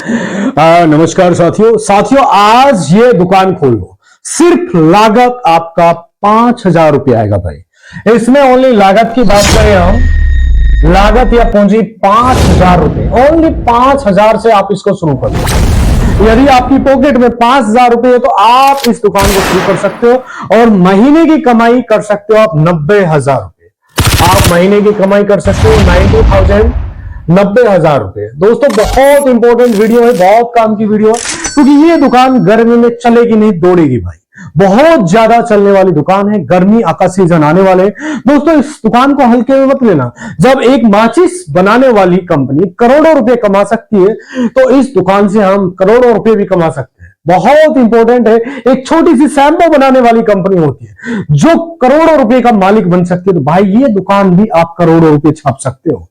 नमस्कार साथियों आज ये दुकान खोल लो। सिर्फ लागत आपका 5,000 रुपये आएगा भाई। इसमें ओनली लागत की बात करें हम, लागत या पूंजी 5,000 रुपये, ओनली 5,000 से आप इसको शुरू कर लो। यदि आपकी पॉकेट में 5,000 रुपये है तो आप इस दुकान को शुरू कर सकते हो और महीने की कमाई कर सकते हो आप 90,000 रुपये। आप महीने की कमाई कर सकते हो 90,000, 90,000 रुपये। दोस्तों बहुत इंपॉर्टेंट वीडियो है, बहुत काम की वीडियो है, क्योंकि ये दुकान गर्मी में चलेगी नहीं, दौड़ेगी भाई। बहुत ज्यादा चलने वाली दुकान है, गर्मी का सीजन आने वाले। दोस्तों इस दुकान को हल्के में मत लेना। जब एक माचिस बनाने वाली कंपनी करोड़ों रुपए कमा सकती है तो इस दुकान से हम करोड़ों रुपए भी कमा सकते हैं। बहुत इंपॉर्टेंट है, एक छोटी सी शैम्पू बनाने वाली कंपनी होती है जो करोड़ों रुपए का मालिक बन सकती है, तो भाई ये दुकान भी आप करोड़ों रुपए छाप सकते हो।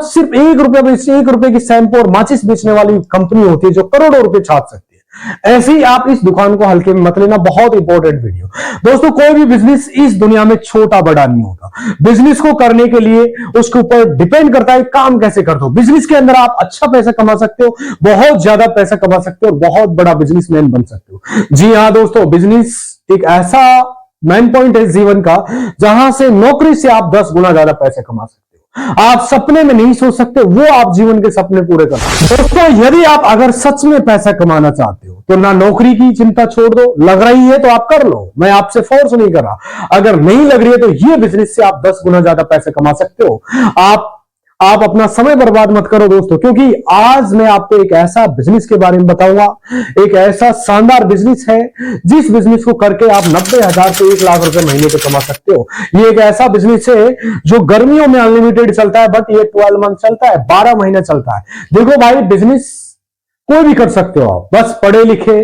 सिर्फ ₹1 की शैम्पू और माचिस बेचने वाली कंपनी होती है जो करोड़ों रुपए छाप सकती है। ऐसे ही आप इस दुकान को हल्के में मत लेना। बहुत इंपॉर्टेंट वीडियो। दोस्तों कोई भी बिजनेस इस दुनिया में छोटा बड़ा नहीं होता। बिजनेस को करने के लिए उसके ऊपर डिपेंड करता है काम कैसे करते हो। बिजनेस के अंदर आप अच्छा पैसा कमा सकते हो, बहुत ज्यादा पैसा कमा सकते हो और बहुत बड़ा बिजनेसमैन बन सकते हो। जी हाँ दोस्तों, बिजनेस एक ऐसा मेन पॉइंट है जीवन का जहां से नौकरी से आप 10 गुना ज्यादा पैसे कमा सकते हो। आप सपने में नहीं सोच सकते, वो आप जीवन के सपने पूरे कर सकते हो। दोस्तों यदि आप अगर सच में पैसा कमाना चाहते हो तो ना नौकरी की चिंता छोड़ दो, लग रही है तो आप कर लो, मैं आपसे फोर्स नहीं कर रहा। अगर नहीं लग रही है तो ये बिजनेस से आप 10 गुना ज्यादा पैसे कमा सकते हो। आप अपना समय बर्बाद मत करो दोस्तों, क्योंकि आज मैं आपको एक ऐसा बिजनेस के बारे में बताऊंगा, एक ऐसा शानदार बिजनेस है जिस बिजनेस को करके आप 90,000 से 1 लाख रुपए महीने पे कमा सकते हो। ये एक ऐसा बिजनेस है जो गर्मियों में अनलिमिटेड चलता है, बट ये 12 मंथ चलता है, 12 महीने चलता है। देखो भाई, बिजनेस कोई भी कर सकते हो आप, बस पढ़े लिखे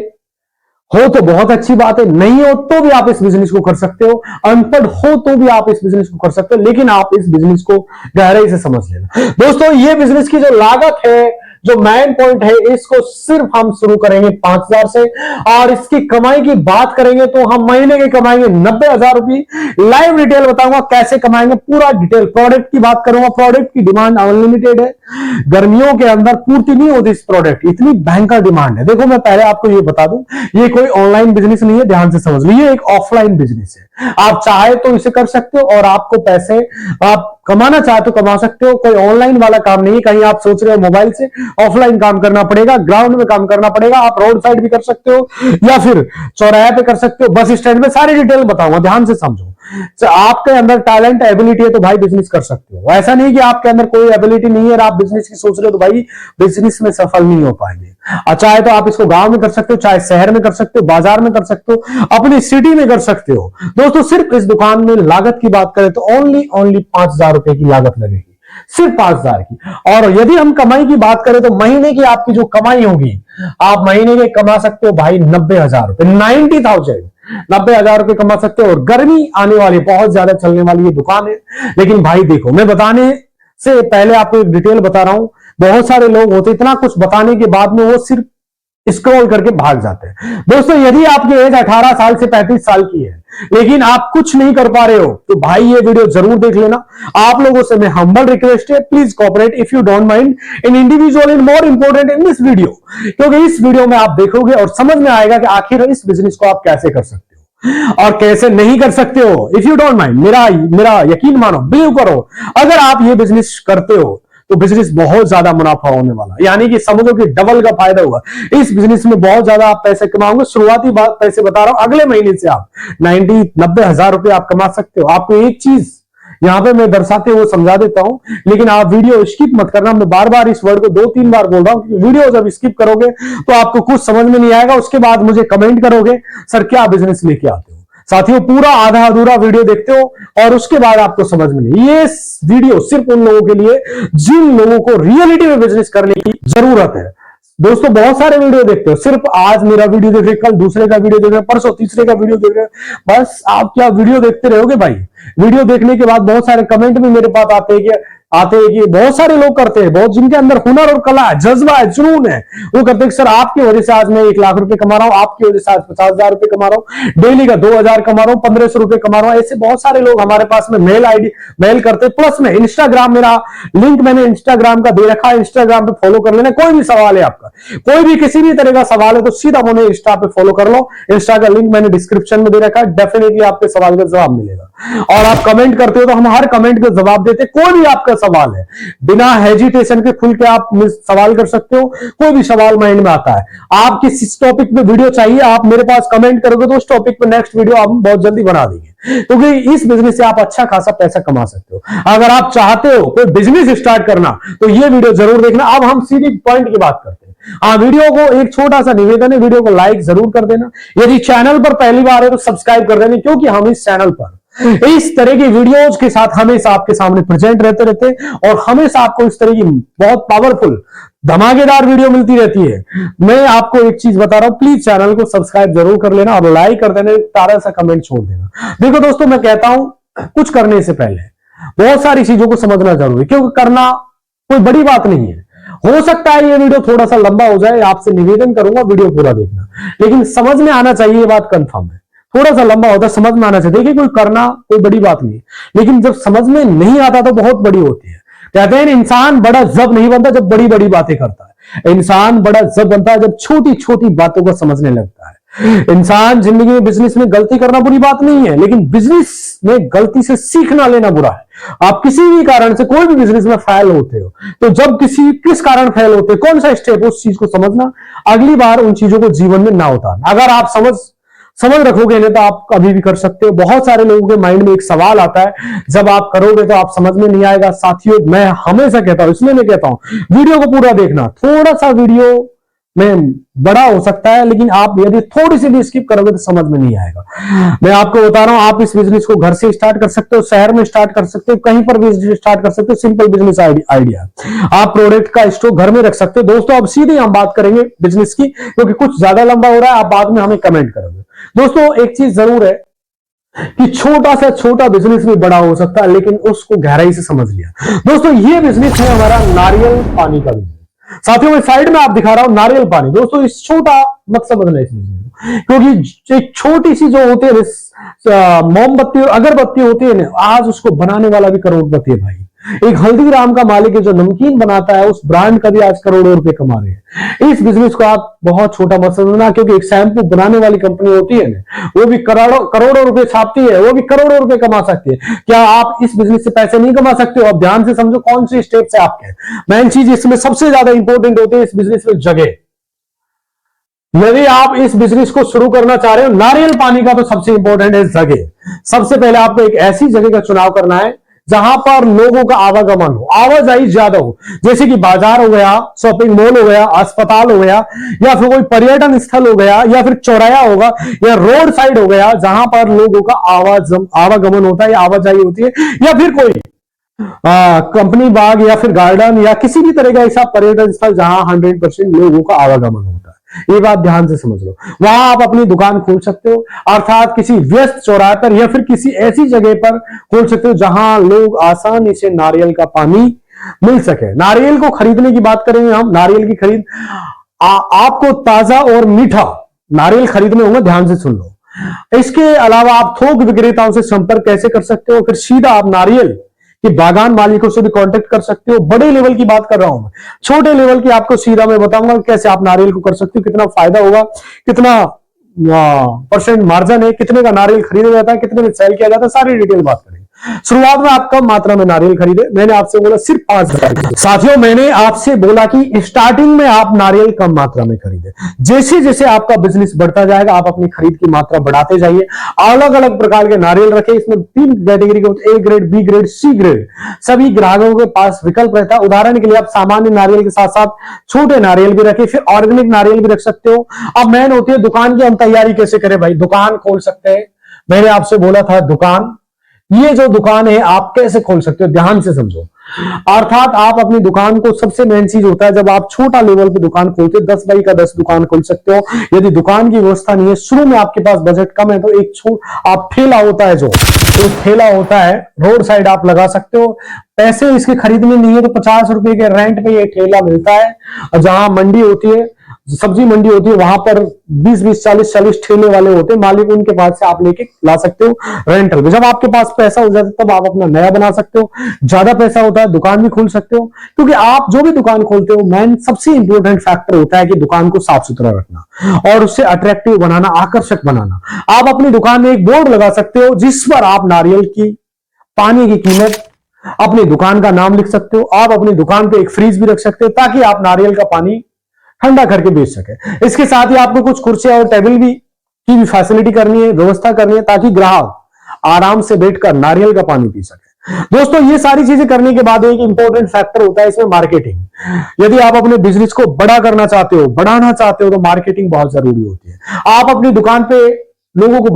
हो तो बहुत अच्छी बात है, नहीं हो तो भी आप इस बिजनेस को कर सकते हो, अनपढ़ हो तो भी आप इस बिजनेस को कर सकते हो, लेकिन आप इस बिजनेस को गहराई से समझ लेना। दोस्तों ये बिजनेस की जो लागत है, जो मेन पॉइंट है, इसको सिर्फ हम शुरू करेंगे 5,000 से और इसकी कमाई की बात करेंगे तो हम महीने की कमाएंगे 90,000 रुपये। लाइव डिटेल बताऊंगा कैसे कमाएंगे, पूरा डिटेल। प्रोडक्ट की बात करूंगा, प्रोडक्ट की डिमांड अनलिमिटेड है, गर्मियों के अंदर पूर्ति नहीं होती इस प्रोडक्ट, इतनी भयंकर डिमांड है। देखो मैं पहले आपको ये बता दूं, ये कोई ऑनलाइन बिजनेस नहीं है, ध्यान से समझ लीजिए, एक ऑफलाइन बिजनेस है। आप चाहे तो इसे कर सकते हो और आपको पैसे आप कमाना चाहे तो कमा सकते हो। कोई ऑनलाइन वाला काम नहीं है, कहीं आप सोच रहे हो मोबाइल से, ऑफलाइन काम करना पड़ेगा, ग्राउंड में काम करना पड़ेगा। आप रोड साइड भी कर सकते हो या फिर चौराहे पे कर सकते हो, बस स्टैंड में, सारी डिटेल बताऊंगा, ध्यान से समझो। तो आपके अंदर टैलेंट एबिलिटी है तो भाई बिजनेस कर सकते हो। ऐसा नहीं कि आपके अंदर कोई एबिलिटी नहीं है और आप बिजनेस की सोच रहे हो तो भाई बिजनेस में सफल नहीं हो पाएंगे। चाहे तो आप इसको गांव में कर सकते हो, चाहे शहर में कर सकते हो, बाजार में कर सकते हो, अपनी सिटी में कर सकते हो। दोस्तों सिर्फ इस दुकान में लागत की बात करें तो ओनली 5,000 रुपए की लागत लगेगी, सिर्फ 5,000 की। और यदि हम कमाई की बात करें तो महीने की आपकी जो कमाई होगी, आप महीने के कमा सकते हो भाई 90,000 रुपए, 90,000, 90,000 रुपए कमा सकते हो। और गर्मी आने वाली, बहुत ज्यादा चलने वाली ये दुकान है। लेकिन भाई देखो, मैं बताने से पहले आपको एक डिटेल बता रहा हूं। बहुत सारे लोग होते इतना कुछ बताने के बाद में वो सिर्फ स्क्रॉल करके भाग जाते हैं। दोस्तों यदि आपकी एज 18 साल से 35 साल की है लेकिन आप कुछ नहीं कर पा रहे हो तो भाई ये वीडियो जरूर देख लेना। आप लोगों से मैं हम्बल रिक्वेस्ट है, please cooperate if you don't mind in individual in more important in this video, क्योंकि इस वीडियो में आप देखोगे और समझ में आएगा कि आखिर इस बिजनेस को आप कैसे कर सकते हो और कैसे नहीं कर सकते हो। इफ यू डोंट माइंड, मेरा यकीन मानो, बिलीव करो, अगर आप ये बिजनेस करते हो तो बिजनेस बहुत ज्यादा मुनाफा होने वाला, यानी कि समझो कि डबल का फायदा हुआ। इस बिजनेस में बहुत ज्यादा आप पैसे कमाओगे। शुरुआती बात पैसे बता रहा हूं, अगले महीने से आप 90,000 रुपए आप कमा सकते हो। आपको एक चीज यहां पे मैं दर्शाते हुए समझा देता हूं, लेकिन आप वीडियो स्किप मत करना। मैं बार बार इस वर्ड को 2-3 बार बोल रहा हूं, क्योंकि वीडियो जब स्किप करोगे तो आपको कुछ समझ में नहीं आएगा। उसके बाद मुझे कमेंट करोगे सर क्या बिजनेस लेके आते हो। साथियों पूरा आधा अधूरा वीडियो देखते हो और उसके बाद आपको समझ में नहीं। ये वीडियो सिर्फ उन लोगों के लिए जिन लोगों को रियलिटी में बिजनेस करने की जरूरत है। दोस्तों बहुत सारे वीडियो देखते हो, सिर्फ आज मेरा वीडियो देख रहे, कल दूसरे का वीडियो देख रहे, परसों तीसरे का वीडियो देख रहे, बस आप क्या वीडियो देखते रहोगे भाई। वीडियो देखने के बाद बहुत सारे कमेंट भी मेरे पास आते हैं कि आते हैं कि बहुत सारे लोग करते हैं, बहुत जिनके अंदर हुनर और कला है, जज्बा है, जुनून है, वो करते हैं कि सर आपकी वजह से आज मैं 1 लाख रुपए कमा रहा हूं, आपकी वजह से आज 50,000 रुपए कमा रहा हूं, डेली का 2,000 कमा रहा हूं, 1,500 रुपए कमा रहा हूं। ऐसे बहुत सारे लोग हमारे पास में मेल करते हैं। प्लस में इंस्टाग्राम, मेरा लिंक मैंने इंस्टाग्राम का दे रखा है, इंस्टाग्राम पे फॉलो कर लेना। कोई भी सवाल है आपका, कोई भी किसी भी तरह का सवाल है तो सीधा मुझे इंस्टा पे फॉलो कर लो। इंस्टा का लिंक मैंने डिस्क्रिप्शन में दे रखा है, डेफिनेटली आपके सवाल का जवाब मिलेगा। और आप कमेंट करते हो तो हम हर कमेंट का जवाब देते। कोई भी आपका सवाल है, बिना हेजिटेशन के खुल के आप सवाल कर सकते हो। कोई भी सवाल माइंड में आता है, आप किस टॉपिक पे वीडियो चाहिए, आप मेरे पास कमेंट करोगे तो उस टॉपिक पे नेक्स्ट वीडियो हम बहुत जल्दी बना देंगे, क्योंकि इस बिजनेस से आप अच्छा खासा पैसा कमा सकते हो। अगर आप चाहते हो कोई बिजनेस स्टार्ट करना तो ये वीडियो जरूर देखना। अब हम सीधी पॉइंट की बात करते हैं। हाँ, वीडियो को एक छोटा सा निवेदन है, वीडियो को लाइक जरूर कर देना। यदि चैनल पर पहली बार है तो सब्सक्राइब कर देना, क्योंकि हम इस चैनल पर इस तरह की वीडियोज के साथ हमेशा आपके सामने प्रेजेंट रहते और हमेशा आपको इस तरह की बहुत पावरफुल धमाकेदार वीडियो मिलती रहती है। मैं आपको एक चीज बता रहा हूं, प्लीज चैनल को सब्सक्राइब जरूर कर लेना और लाइक कर देना, तारा सा कमेंट छोड़ देना। देखो दोस्तों, मैं कहता हूं कुछ करने से पहले बहुत सारी चीजों को समझना जरूरी है, क्योंकि करना कोई बड़ी बात नहीं है। हो सकता है ये वीडियो थोड़ा सा लंबा हो जाए, आपसे निवेदन करूंगा वीडियो पूरा देखना, लेकिन समझ में आना चाहिए, ये बात कंफर्म है। थोड़ा सा लंबा होता है, समझ में आना चाहिए। देखिए, कोई करना कोई बड़ी बात नहीं, लेकिन जब समझ में नहीं आता तो बहुत बड़ी होती है। कहते हैं इंसान बड़ा जब नहीं बनता जब बड़ी बड़ी बातें करता है, इंसान बड़ा जब बनता है जब छोटी छोटी बातों को समझने लगता है। इंसान जिंदगी में, बिजनेस में गलती करना बुरी बात नहीं है, लेकिन बिजनेस में गलती से सीखना लेना बुरा है। आप किसी भी कारण से कोई भी बिजनेस में फेल होते हो तो जब किस कारण फेल होते हो, कौन सा स्टेप, उस चीज को समझना, अगली बार उन चीजों को जीवन में ना उतारना। अगर आप समझ रखोगे नहीं तो आप कभी भी कर सकते हो। बहुत सारे लोगों के माइंड में एक सवाल आता है, जब आप करोगे तो आप समझ में नहीं आएगा। साथियों, मैं हमेशा कहता हूं, इसलिए मैं कहता हूं वीडियो को पूरा देखना। थोड़ा सा वीडियो में बड़ा हो सकता है, लेकिन आप यदि थोड़ी सी भी स्किप करोगे तो समझ में नहीं आएगा। मैं आपको बता रहा हूं, आप इस बिजनेस को घर से स्टार्ट कर सकते हो, शहर में स्टार्ट कर सकते हो, कहीं पर भी स्टार्ट कर सकते हो। सिंपल बिजनेस आइडिया, आप प्रोडक्ट का स्टॉक घर में रख सकते हो। दोस्तों, अब सीधे हम बात करेंगे बिजनेस की, क्योंकि कुछ ज्यादा लंबा हो रहा है, आप बाद में हमें कमेंट करोगे। दोस्तों, एक चीज जरूर है कि छोटा से छोटा बिजनेस भी बड़ा हो सकता है, लेकिन उसको गहराई से समझ लिया। दोस्तों, ये बिजनेस है हमारा नारियल पानी का बिजनेस। साथियों, मैं साइड में आप दिखा रहा हूं नारियल पानी। दोस्तों, इस छोटा मत समझना इस बिजनेस को, क्योंकि एक छोटी सी जो होती है मोमबत्ती और अगरबत्ती होती है ना, आज उसको बनाने वाला भी करोड़पति है भाई। एक हल्दीराम का मालिक है जो नमकीन बनाता है, उस ब्रांड का भी आज करोड़ों रुपए कमा रहे हैं। इस बिजनेस को आप बहुत छोटा मत समझना, क्योंकि एक शैम्पू बनाने वाली कंपनी होती है ना, वो भी करोड़ों रुपए छापती है, वो भी करोड़ों रुपए कमा सकती है। क्या आप इस बिजनेस से पैसे नहीं कमा सकते हो? आप ध्यान से समझो कौन सी स्टेप्स है आपके। मेन चीज इसमें सबसे ज्यादा इंपॉर्टेंट होती है इस बिजनेस में जगह। यदि आप इस बिजनेस को शुरू करना चाह रहे हो नारियल पानी का, तो सबसे इंपॉर्टेंट है जगह। सबसे पहले आपको एक ऐसी जगह का चुनाव करना है जहां पर लोगों का आवागमन हो, आवाजाही ज्यादा हो, जैसे कि बाजार हो गया, शॉपिंग मॉल हो गया, अस्पताल हो गया, या फिर कोई पर्यटन स्थल हो गया, या फिर चौराया होगा, या रोड साइड हो गया, जहां पर लोगों का आवागमन होता है या आवाजाही होती है, या फिर कोई कंपनी बाग या फिर गार्डन या किसी भी तरह का ऐसा पर्यटन स्थल जहां 100% लोगों का आवागमन होता है। ये बात ध्यान से समझ लो। वहां आप अपनी दुकान खोल सकते हो, अर्थात किसी व्यस्त चौराहे पर या फिर किसी ऐसी जगह पर खोल सकते हो जहां लोग आसानी से नारियल का पानी मिल सके। नारियल को खरीदने की बात करेंगे हम। नारियल की खरीद आपको ताजा और मीठा नारियल खरीदने होंगे, ध्यान से सुन लो। इसके अलावा आप थोक विक्रेताओं से संपर्क कैसे कर सकते हो, फिर सीधा आप नारियल कि बागान मालिकों से भी कांटेक्ट कर सकते हो। बड़े लेवल की बात कर रहा हूं मैं, छोटे लेवल की आपको सीधा मैं बताऊंगा कैसे आप नारियल को कर सकते हो, कितना फायदा होगा, कितना परसेंट मार्जिन है, कितने का नारियल खरीदा जाता है, कितने में सेल किया जाता है, सारी डिटेल बात करेंगे। शुरुआत में आप कम मात्रा में नारियल खरीदे, मैंने आपसे बोला सिर्फ 5,000। साथियों, मैंने आपसे बोला कि स्टार्टिंग में आप नारियल कम मात्रा में खरीदे। जैसे जैसे आपका बिजनेस बढ़ता जाएगा आप अपनी खरीद की मात्रा बढ़ाते जाइए। अलग अलग प्रकार के नारियल रखे, इसमें 3 कैटेगरी के होते हैं, A grade, B grade, C grade. सभी ग्राहकों के पास विकल्प रहता है। उदाहरण के लिए आप सामान्य नारियल के साथ साथ छोटे नारियल भी रखे, फिर ऑर्गेनिक नारियल भी रख सकते हो। अब मेन होती है दुकान की हम तैयारी कैसे करें भाई। दुकान खोल सकते हैं, मैंने आपसे बोला था दुकान। ये जो दुकान है आप कैसे खोल सकते हो, ध्यान से समझो। अर्थात आप अपनी दुकान को, सबसे मेन चीज होता है जब आप छोटा लेवल पे दुकान खोलते हो, 10 बाई का 10 दुकान खोल सकते हो। यदि दुकान की व्यवस्था नहीं है, शुरू में आपके पास बजट कम है, तो एक आप ठेला होता है, जो एक ठेला होता है रोड साइड, आप लगा सकते हो। पैसे इसके खरीदने नहीं है तो 50 रुपए के रेंट पे ये ठेला मिलता है। और जहां मंडी होती है, सब्जी मंडी होती है, वहां पर 20-20, 40-40 ठेले वाले होते हैं, मालिक उनके पास से आप लेके ला सकते हो रेंटल पे। जब आपके पास पैसा हो जाता है तब आप अपना नया बना सकते हो। ज्यादा पैसा होता है दुकान भी खोल सकते हो, क्योंकि आप जो भी दुकान खोलते हो, मेन सबसे इंपॉर्टेंट फैक्टर होता है कि दुकान को साफ सुथरा रखना और उससे अट्रैक्टिव बनाना, आकर्षक बनाना। आप अपनी दुकान में एक बोर्ड लगा सकते हो जिस पर आप नारियल की पानी की कीमत, अपनी दुकान का नाम लिख सकते हो। आप अपनी दुकान पे एक फ्रीज भी रख सकते हो ताकि आप नारियल का पानी ठंडा करके बेच सके। इसके साथ ही आपको कुछ कुर्सियां और टेबल भी की भी फैसिलिटी करनी है, व्यवस्था करनी है, ताकि ग्राहक आराम से बैठकर नारियल का पानी पी सके। दोस्तों, ये सारी चीजें करने के बाद एक इंपॉर्टेंट फैक्टर होता है इसमें मार्केटिंग। यदि आप अपने बिजनेस को बड़ा करना चाहते हो, बढ़ाना चाहते हो, तो मार्केटिंग बहुत जरूरी होती है। आप अपनी दुकान पे लोगों को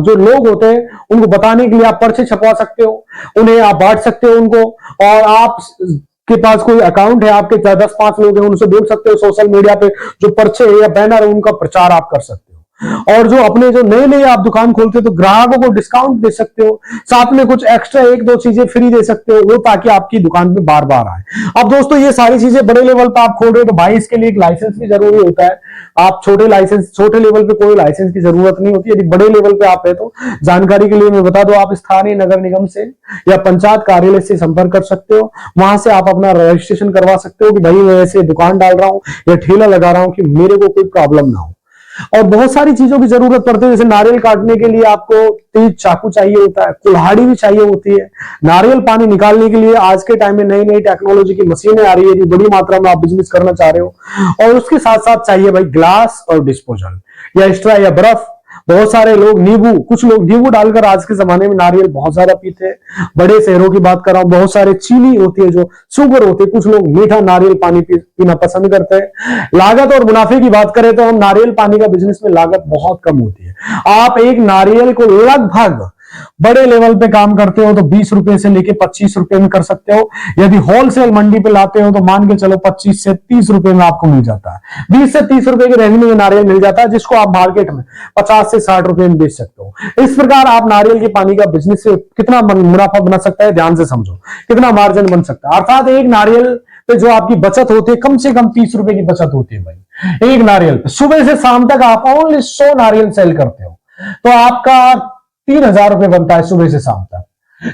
जो लोग होते हैं उनको बताने के लिए आप पर्चे छपवा सकते हो, उन्हें आप बांट सकते हो उनको। और आप के पास कोई अकाउंट है, आपके 10-5 लोग हैं, उनसे बोल सकते हो सोशल मीडिया पे जो पर्चे या बैनर है उनका प्रचार आप कर सकते हो। और जो अपने जो नए नए आप दुकान खोलते हो तो ग्राहकों को डिस्काउंट दे सकते हो, साथ में कुछ एक्स्ट्रा 1-2 चीजें फ्री दे सकते हो, वो ताकि आपकी दुकान पे बार बार आए। अब दोस्तों, ये सारी चीजें बड़े लेवल पे आप खोल रहे हो तो भाई इसके लिए एक लाइसेंस भी जरूरी होता है। आप छोटे लेवल पे कोई लाइसेंस की जरूरत नहीं होती। यदि बड़े लेवल पे आप है तो जानकारी के लिए मैं बता दूं, आप स्थानीय नगर निगम से या पंचायत कार्यालय से संपर्क कर सकते हो। वहां से आप अपना रजिस्ट्रेशन करवा सकते हो कि भाई मैं ऐसे दुकान डाल रहा हूं या ठेला लगा रहा हूं कि मेरे को कोई प्रॉब्लम ना हो। और बहुत सारी चीजों की जरूरत पड़ती है, जैसे नारियल काटने के लिए आपको तेज चाकू चाहिए होता है, कुल्हाड़ी भी चाहिए होती है। नारियल पानी निकालने के लिए आज के टाइम में नई नई टेक्नोलॉजी की मशीनें आ रही है, बड़ी मात्रा में आप बिजनेस करना चाह रहे हो। और उसके साथ साथ चाहिए भाई ग्लास और डिस्पोजल या स्ट्रा या बर्फ। बहुत सारे लोग कुछ लोग नींबू डालकर आज के जमाने में नारियल बहुत ज्यादा पीते हैं। बड़े शहरों की बात कर रहा हूं, बहुत सारे चीनी होती है, जो शुगर होती है, कुछ लोग मीठा नारियल पानी पीना पसंद करते हैं। लागत और मुनाफे की बात करें तो हम नारियल पानी का बिजनेस में लागत बहुत कम होती है। आप एक नारियल को लगभग बड़े लेवल पे काम करते हो तो 20 रुपए से लेके 25 रुपए में कर सकते हो। यदि होलसेल मंडी पे लाते हो तो मान के चलो 25 से 30 रुपए में आपको मिल जाता है। 20 से 30 रुपए के रेंज में नारियल मिल जाता है, जिसको आप मार्केट में 50 से 60 रुपए में बेच सकते हो। इस प्रकार आप नारियल के पानी का बिजनेस से कितना मुनाफा बना सकता है, ध्यान से समझो, कितना मार्जिन बन सकता है। अर्थात एक नारियल पे जो आपकी बचत होती है, कम से कम 30 रुपए की बचत होती है भाई एक नारियल पे। सुबह से शाम तक आप ओनली 100 नारियल सेल करते हो तो आपका 3000 रुपए बनता है सुबह से शाम तक।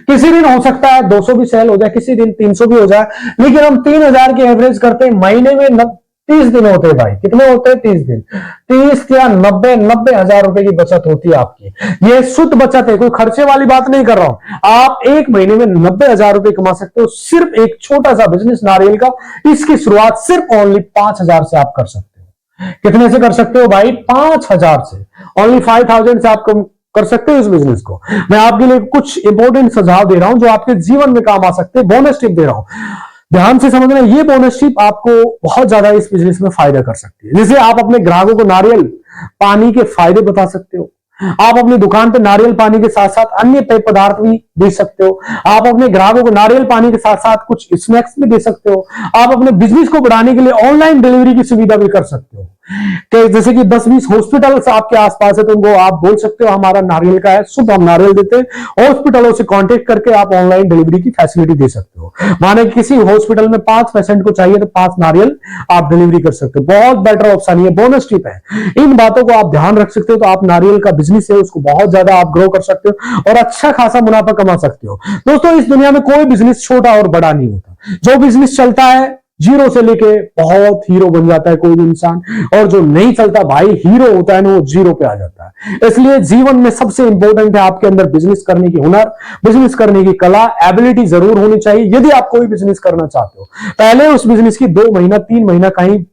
किसी दिन हो सकता है 200 भी सेल हो जाए, किसी दिन 300 भी हो जाए, लेकिन हम 3000 की एवरेज करते हैं। महीने में 30 दिन होते हैं भाई, कितने होते हैं? 30 दिन। 30 या 90 हजार रुपए की बचत होती है आपकी। ये शुद्ध बचत है, कोई खर्चे वाली बात नहीं कर रहा हूं। आप एक महीने में 90 हजार रुपए कमा सकते हो, सिर्फ एक छोटा सा बिजनेस नारियल का। इसकी शुरुआत सिर्फ ओनली 5000 से आप कर सकते हो। कितने से कर सकते हो भाई? 5000 से। ओनली 5000 से आप कर सकते हो इस बिजनेस को। मैं आपके लिए कुछ इंपॉर्टेंट सुझाव दे रहा हूं जो आपके जीवन में काम आ सकते हैं। बोनस टिप दे रहा हूं, ध्यान से समझना। ये बोनस टिप आपको बहुत ज्यादा इस बिजनेस में फायदा कर सकती है। जैसे आप अपने ग्राहकों को नारियल पानी के फायदे बता सकते हो। आप अपनी दुकान पे नारियल पानी के साथ साथ अन्य पेय पदार्थ भी दे सकते हो। आप अपने ग्राहकों को नारियल पानी के साथ साथ कुछ स्नैक्स भी दे सकते हो। आप अपने बिजनेस को बढ़ाने के लिए ऑनलाइन डिलीवरी की सुविधा भी कर सकते हो। जैसे कि 10-20 हॉस्पिटल्स आपके आसपास है तो उनको आप बोल सकते हो हमारा नारियल का है, शुद्ध हम नारियल देते हैं। हॉस्पिटलों से कांटेक्ट करके आप ऑनलाइन डिलीवरी की फैसिलिटी दे सकते हो। माने किसी हॉस्पिटल में 5 पेशेंट को चाहिए तो 5 नारियल आप डिलीवरी कर सकते हो। बहुत बेटर ऑप्शन, ये बोनस टिप है। इन बातों को आप ध्यान रख सकते हो तो आप नारियल का बिजनेस है उसको बहुत ज्यादा आप ग्रो कर सकते हो और अच्छा खासा मुनाफा कमा सकते हो। दोस्तों, इस दुनिया में कोई बिजनेस छोटा और बड़ा नहीं होता। जो बिजनेस चलता है जीरो से लेके बहुत हीरो बन जाता है कोई भी इंसान, और जो नहीं चलता भाई हीरो होता है ना, वो जीरो पे आ जाता है। इसलिए जीवन में सबसे इंपॉर्टेंट है आपके अंदर बिजनेस करने की हुनर, बिजनेस करने की कला, एबिलिटी जरूर होनी चाहिए। यदि आप कोई बिजनेस करना चाहते हो, पहले उस बिजनेस की 2 महीना 3 महीना कहीं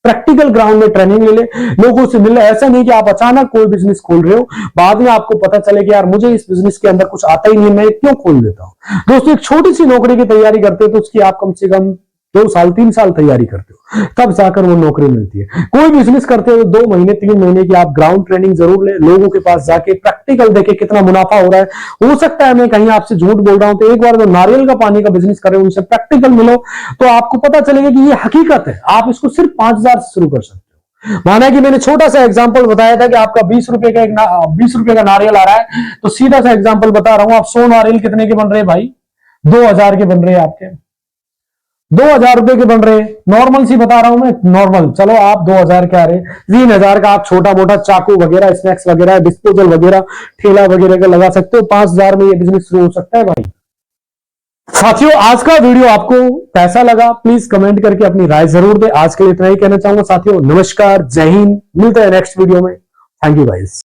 प्रैक्टिकल ग्राउंड में ट्रेनिंग ले ले, लोगों से मिले। ऐसा नहीं कि आप अचानक कोई बिजनेस खोल रहे हो, बाद में आपको पता चले कि यार मुझे इस बिजनेस के अंदर कुछ आता ही नहीं, मैं क्यों खोल लेता हूं। दोस्तों, एक छोटी सी नौकरी की तैयारी करते हो तो उसकी आप कम से कम 2 साल 3 साल तैयारी करते हो, तब जाकर वो नौकरी मिलती है। कोई बिजनेस करते हो 2 महीने 3 महीने की आप ग्राउंड ट्रेनिंग जरूर ले, लोगों के पास जाके प्रैक्टिकल देखे कितना मुनाफा हो रहा है। हो सकता है मैं कहीं आपसे झूठ बोल रहा हूं, तो एक बार जो नारियल का पानी का बिजनेस कर रहे हो उनसे प्रैक्टिकल मिलो, तो आपको पता चलेगा कि ये हकीकत है। आप इसको सिर्फ 5,000 से शुरू कर सकते हो। माना कि मैंने छोटा सा एग्जांपल बताया था कि आपका 20 रुपए का 20 रुपए का नारियल आ रहा है, तो सीधा सा एग्जांपल बता रहा हूं, आप 100 नारियल कितने के बन रहे हैं भाई? 2,000 के बन रहे हैं आपके, 2,000 रुपए के बन रहे हैं। नॉर्मल सी बता रहा हूं मैं, नॉर्मल। चलो आप 2,000 के आ रहे, 3,000 का आप छोटा मोटा चाकू वगैरह, स्नैक्स वगैरह, डिस्पोजल वगैरह, ठेला वगैरह का लगा सकते हो। 5,000 में ये बिजनेस शुरू हो सकता है भाई। साथियों, आज का वीडियो आपको कैसा लगा प्लीज कमेंट करके अपनी राय जरूर दे। आज के लिए इतना ही कहना चाहूंगा साथियों। नमस्कार, जय हिंद, मिलते हैं नेक्स्ट वीडियो में। Thank you guys.